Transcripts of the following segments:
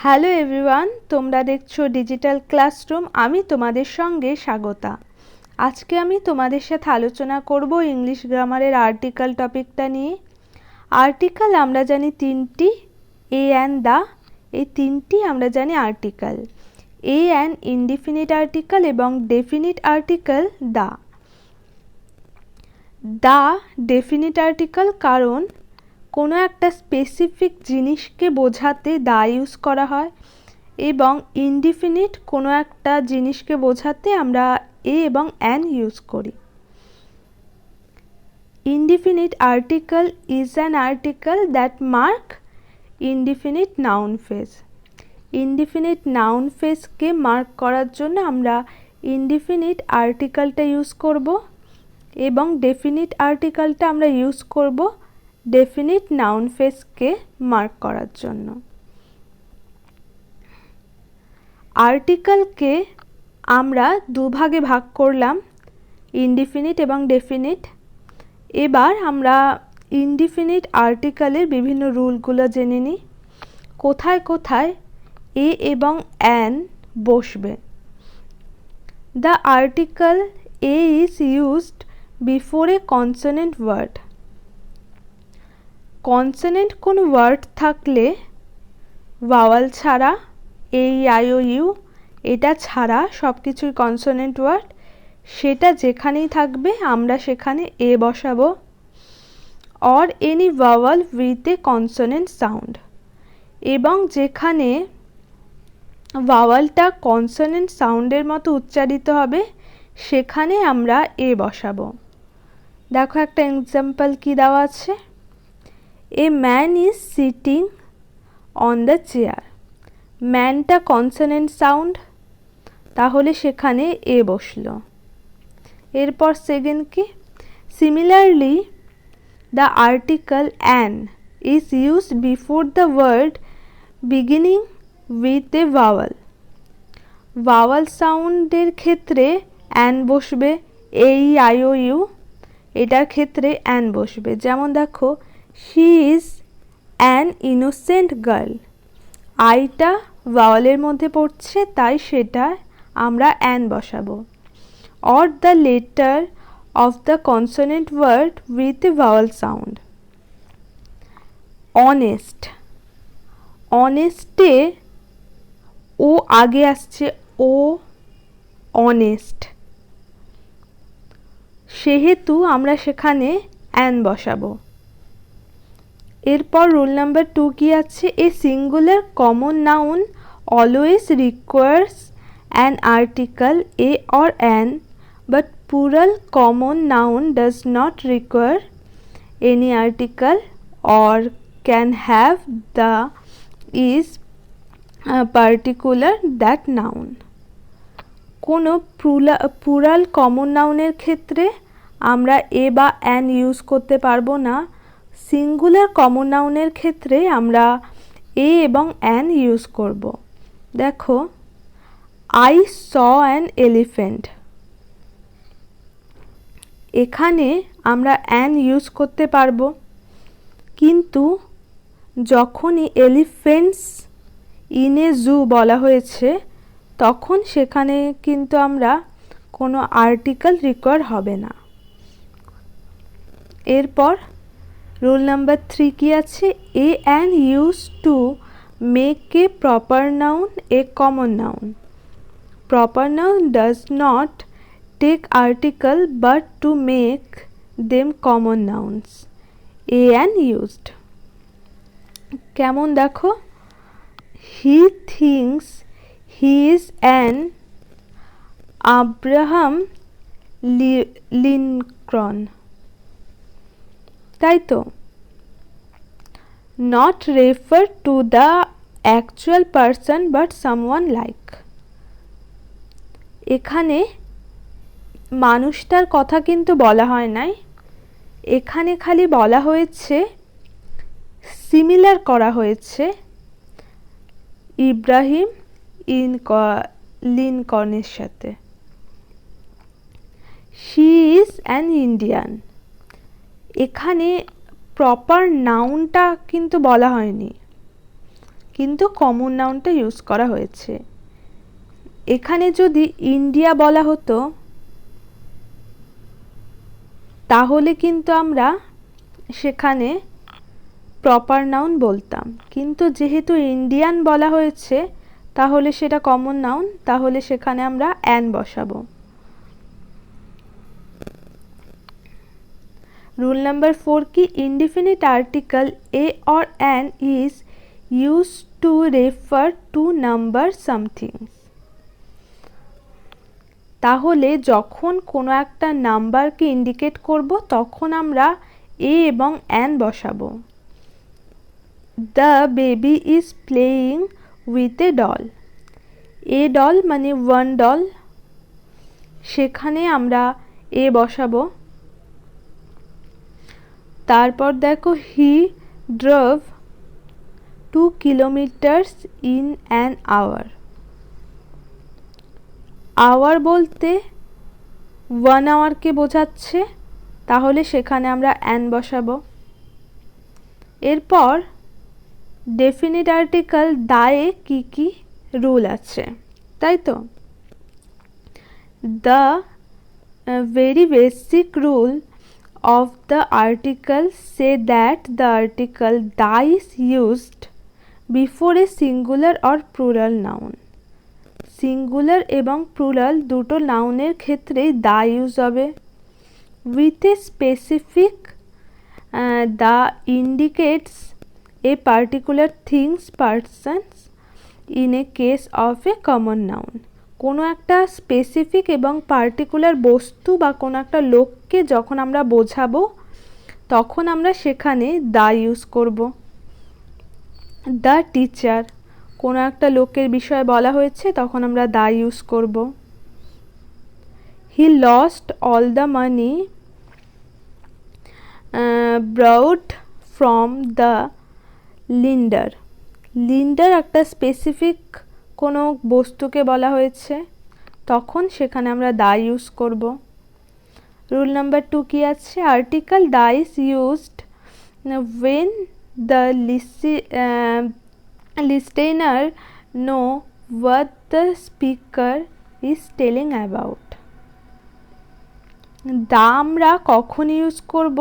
Hello everyone, তোমরা দেখছো digital classroom. আমি তোমাদের সঙ্গে স্বাগতা। আজকে আমি তোমাদের সাথে আলোচনা করব ইংলিশ গ্রামারের আর্টিকেল টপিকটা নিয়ে। আর্টিকেল আমরা জানি তিনটি, এ অ্যান্ড দ্য, এই তিনটি আমরা জানি article. A an indefinite article এবং definite article the. The definite article কারণ কোনো একটা স্পেসিফিক জিনিসকে বোঝাতে দা ইউজ করা হয়, এবং ইনডিফিনিট কোনো একটা জিনিসকে বোঝাতে আমরা এ এবং অ্যান ইউজ করি। Indefinite article is an article that mark indefinite noun phrase. Indefinite noun ফেজকে মার্ক করার জন্য আমরা ইনডিফিনিট আর্টিকেলটা ইউজ করব, এবং ডেফিনিট আর্টিকেলটা আমরা ইউজ করব ডেফিনিট নাউন ফেজকে মার্ক করার জন্য। আর্টিকেলকে আমরা দুভাগে ভাগ করলাম, ইনডিফিনিট এবং ডেফিনিট। এবার আমরা ইনডিফিনিট আর্টিকেলের বিভিন্ন রুলগুলো জেনে নিই। কোথায় কোথায় এ এবং অ্যান বসবে। The article a is used before a consonant word. Consonant কোনো ওয়ার্ড থাকলে ভাওয়াল ছাড়া, এই আই ও ইউ এটা ছাড়া সব কিছুই কনসোনেন্ট ওয়ার্ড, সেটা যেখানেই থাকবে আমরা সেখানে এ বসাবো। Or any Bhawal with a consonant sound, এবং যেখানে ভাওয়ালটা কনসোনেন্ট সাউন্ডের মতো উচ্চারিত হবে সেখানে আমরা এ বসাবো। দেখো একটা এক্সাম্পল কি দেওয়া আছে। A man is sitting on the chair. ম্যানটা কনসোনেন্ট সাউন্ড, তাহলে সেখানে এ বসলো। এরপর সেকেন্ড কি, similarly the article an is used before the word beginning with a vowel. Vowel সাউন্ডের ক্ষেত্রে অ্যান বসবে, এই আই ও ইউ এটার ক্ষেত্রে অ্যান বসবে। যেমন দেখো, she is an innocent girl. আইটা ভাওয়ালের মধ্যে পড়ছে, তাই সেটা আমরা অ্যান বসাবো। Or the letter of the consonant word with a vowel sound. Honest, অনেস্টে ও আগে আসছে, ও অনেস্ট, সেহেতু আমরা সেখানে অ্যান বসাবো। এরপর রুল নাম্বার 2 কি আছে, a singular common noun always requires an article a or an, but plural common noun does not require any article or can have the is particular that noun. কোনো plural common নাউনের ক্ষেত্রে আমরা এ বা an use করতে পারবো না। Singular common নাউনের ক্ষেত্রে আমরা এ এবং অ্যান ইউজ করব। দেখো, আই স অ্যান এলিফ্যান্ট, এখানে আমরা অ্যান ইউজ করতে পারবো, কিন্তু যখনই এলিফ্যান্টস ইন এ জু বলা হয়েছে তখন সেখানে কিন্তু আমরা কোনো আর্টিকেল রিকোয়ার হবে না। এরপর রুল নাম্বার 3 কি আছে, a an use to make a proper noun a common noun. Proper noun does not take article but to make them common nouns. A an used. কেমন দেখো, he thinks he is an Abraham Lincoln, তাই তো। Not refer to the actual person but someone like. এখানে মানুষটার কথা কিন্তু বলা হয় নাই, এখানে খালি বলা হয়েছে, সিমিলার করা হয়েছে ইব্রাহিম লিনকনের সাথে। শি ইজ অ্যান ইন্ডিয়ান, এখানে প্রপার নাউনটা কিন্তু বলা হয়নি, কিন্তু কমন নাউনটা ইউজ করা হয়েছে। এখানে যদি ইন্ডিয়া বলা হতো তাহলে কিন্তু আমরা সেখানে প্রপার নাউন বলতাম, কিন্তু যেহেতু ইন্ডিয়ান বলা হয়েছে তাহলে সেটা কমন নাউন, তাহলে সেখানে আমরা অ্যান বসাবো। রুল নাম্বার 4 কি, indefinite article a or an is use to refer to number something. তাহলে যখন কোনো একটা নাম্বারকে ইন্ডিকেট করব তখন আমরা এ এবং অ্যান বসাবো। The baby is playing with a doll. A doll মানে ওয়ান ডল, সেখানে আমরা এ বসাবো। তারপর দেখো, he drove 2 kilometres in an hour. Hour বলতে 1 আওয়ারকে বোঝাচ্ছে, তাহলে সেখানে আমরা অ্যান বসাবো। এরপর ডেফিনিট আর্টিকেল দায়ে কি কি রুল আছে, তাই তো? The very basic rule of the article say that the article the is used before a singular or plural noun. Singular এবং প্লুরাল দুটো নাউনের ক্ষেত্রেই দা ইউজ হবে। With a specific the indicates a particular things persons in a case of a common noun. কোনো একটা specific এবং particular বস্তু বা কোনো একটা লোককে যখন আমরা বোঝাবো তখন আমরা সেখানে দা ইউজ করব। দ্য টিচার, কোনো একটা লোকের বিষয়ে বলা হয়েছে তখন আমরা দা ইউজ করব। He lost all the money borrowed from the lender. Lender একটা স্পেসিফিক কোনো বস্তুকে বলা হয়েছে, তখন সেখানে আমরা দা ইউজ করব। রুল নাম্বার 2 কি আছে, article the is used when the listener know what the speaker is telling about. The আমরা কখন ইউজ করব,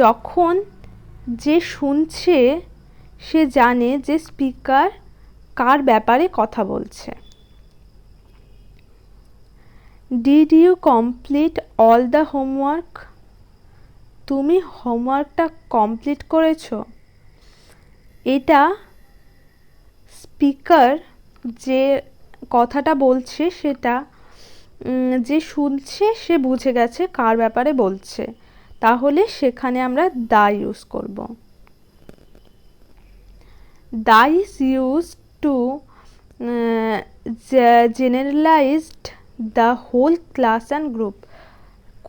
যখন যে শুনছে সে জানে যে স্পিকার কার ব্যাপারে কথা বলছে। Did you complete all the homework. তুমি হোমওয়ার্কটা কমপ্লিট করেছো। এটা স্পিকার যে কথাটা বলছে সেটা যে শুনছে সে বুঝে গেছে কার ব্যাপারে বলছে, তাহলে সেখানে আমরা দা ইউজ করব। The is used to generalised the whole class and group.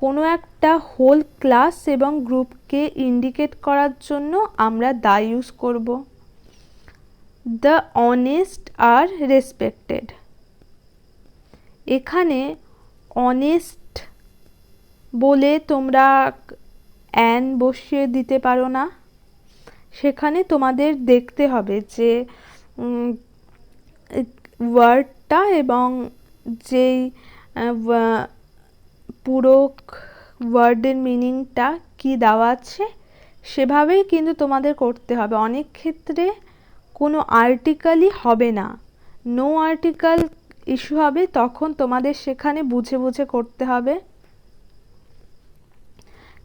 কোনো একটা হোল ক্লাস এবং গ্রুপকে ইন্ডিকেট করার জন্য আমরা দা ইউজ করব। The honest are respected. এখানে অনেস্ট বলে তোমরা অ্যান বসিয়ে দিতে পারো না, সেখানে তোমাদের দেখতে হবে যে ওয়ার্ডটা এবং যেই পুরো ওয়ার্ডের মিনিংটা কি দেওয়া আছে সেভাবেই কিন্তু তোমাদের করতে হবে। অনেক ক্ষেত্রে কোনো আর্টিকেলই হবে না, নো আর্টিকেল ইস্যু হবে, তখন তোমাদের সেখানে বুঝে বুঝে করতে হবে।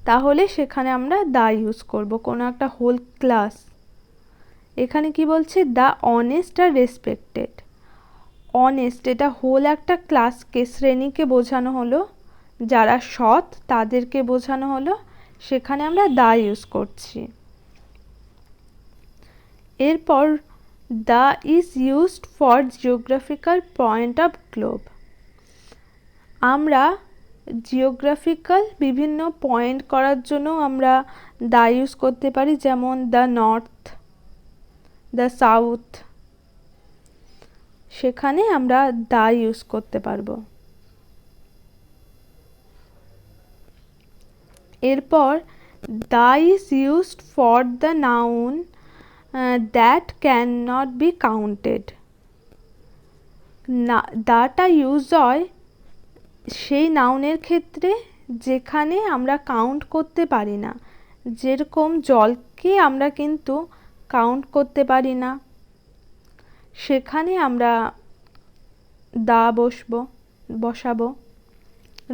তাহলে সেখানে আমরা দা ইউজ করব। কোনো একটা হোল ক্লাস, এখানে কি বলছে, the honest are respected. Honest এটা হোল একটা ক্লাসকে, শ্রেণীকে বোঝানো হলো, যারা সৎ তাদেরকে বোঝানো হলো, সেখানে আমরা দা ইউজ করছি। এরপর the is used for geographical point of globe. আমরা জিওগ্রাফিক্যাল বিভিন্ন পয়েন্ট করার জন্য আমরা দা ইউজ করতে পারি, যেমন দ্য নর্থ, দ্য সাউথ, সেখানে আমরা দা ইউজ করতে পারবো। এরপর the is used for the noun that can not be counted. না, দাটা ইউজ হয় সেই নাউনের ক্ষেত্রে যেখানে আমরা কাউন্ট করতে পারি না, যেরকম জলকে আমরা কিন্তু কাউন্ট করতে পারি না, সেখানে আমরা দা বসাবো।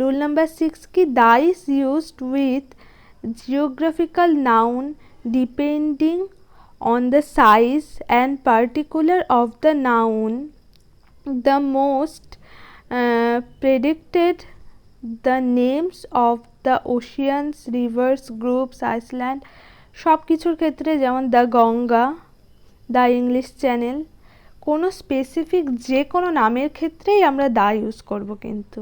রুল নাম্বার 6 কি, the is used with geographical noun depending on the size and particular of the noun, the most predicted the names of the oceans, rivers, groups, Iceland, সব কিছুর ক্ষেত্রে, যেমন the Ganga, the English channel, কোনো specific যে কোনো নামের ক্ষেত্রেই আমরা দা ইউজ করব। কিন্তু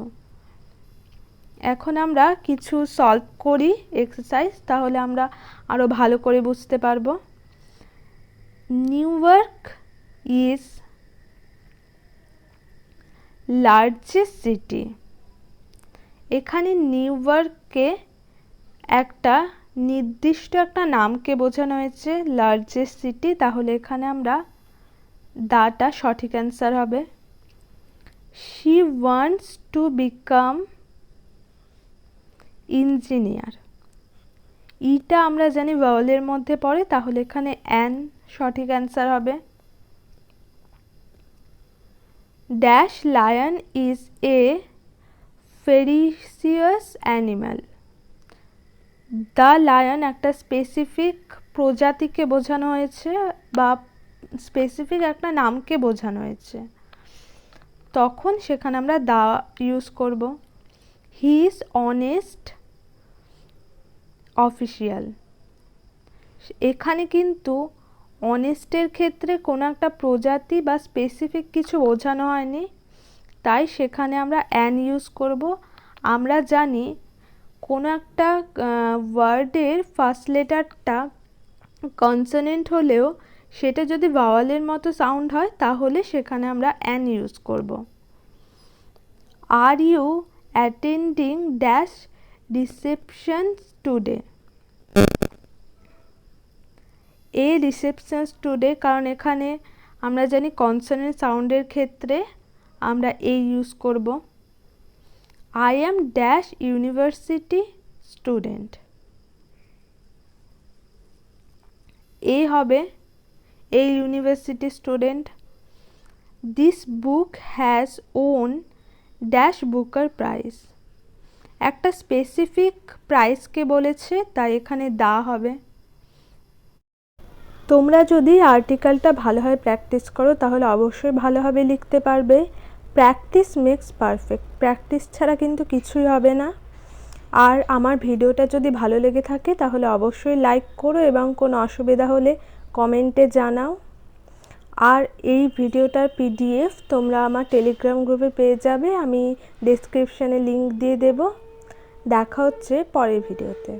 এখন আমরা কিছু সলভ করি এক্সারসাইজ, তাহলে আমরা আরও ভালো করে বুঝতে পারবো। New York is largest city. এখানে নিউইয়র্ককে একটা নির্দিষ্ট একটা নামকে বোঝানো হয়েছে, লার্জেস্ট সিটি, তাহলে এখানে আমরা দাটা সঠিক অ্যান্সার হবে। She wants to become engineer. ইটা আমরা জানি ভাওয়েলের মধ্যে পড়ে, তাহলে এখানে অ্যান সঠিক অ্যান্সার হবে। Dash lion is a ferocious animal. The lion একটা স্পেসিফিক প্রজাতিকে বোঝানো হয়েছে বা স্পেসিফিক একটা নামকে বোঝানো হয়েছে, তখন সেখানে আমরা দা ইউজ করব। He is honest official. এখানে কিন্তু অনেস্টের ক্ষেত্রে কোনো একটা প্রজাতি বা স্পেসিফিক কিছু বোঝানো হয়নি, তাই সেখানে আমরা অ্যান ইউজ করব। আমরা জানি কোনো একটা ওয়ার্ডের ফার্স্ট লেটারটা কনসোনেন্ট হলেও সেটা যদি ভাওয়ালের মতো সাউন্ড হয় তাহলে সেখানে আমরা অ্যান ইউজ করব। Are you attending dash reception today. A reception today, কারণ এখানে আমরা জানি কনসোনেন্ট সাউন্ডের ক্ষেত্রে আমরা এ ইউজ করব। I am dash university student. A হবে a university student. This book has won dash Booker prize. একটা স্পেসিফিক প্রাইসকে বলেছে, তাই এখানে দা হবে। তোমরা যদি আর্টিকেলটা ভালোভাবে প্র্যাকটিস করো তাহলে অবশ্যই ভালোভাবে লিখতে পারবে। Practice makes perfect. প্র্যাকটিস ছাড়া কিন্তু কিছুই হবে না। আর আমার ভিডিওটা যদি ভালো লেগে থাকে তাহলে অবশ্যই লাইক করো এবং কোনো অসুবিধা হলে কমেন্টে জানাও। আর এই ভিডিওটার পিডিএফ তোমরা আমার টেলিগ্রাম গ্রুপে পেয়ে যাবে, আমি ডেসক্রিপশানে লিংক দিয়ে দেব। দেখা হচ্ছে পরের ভিডিওতে।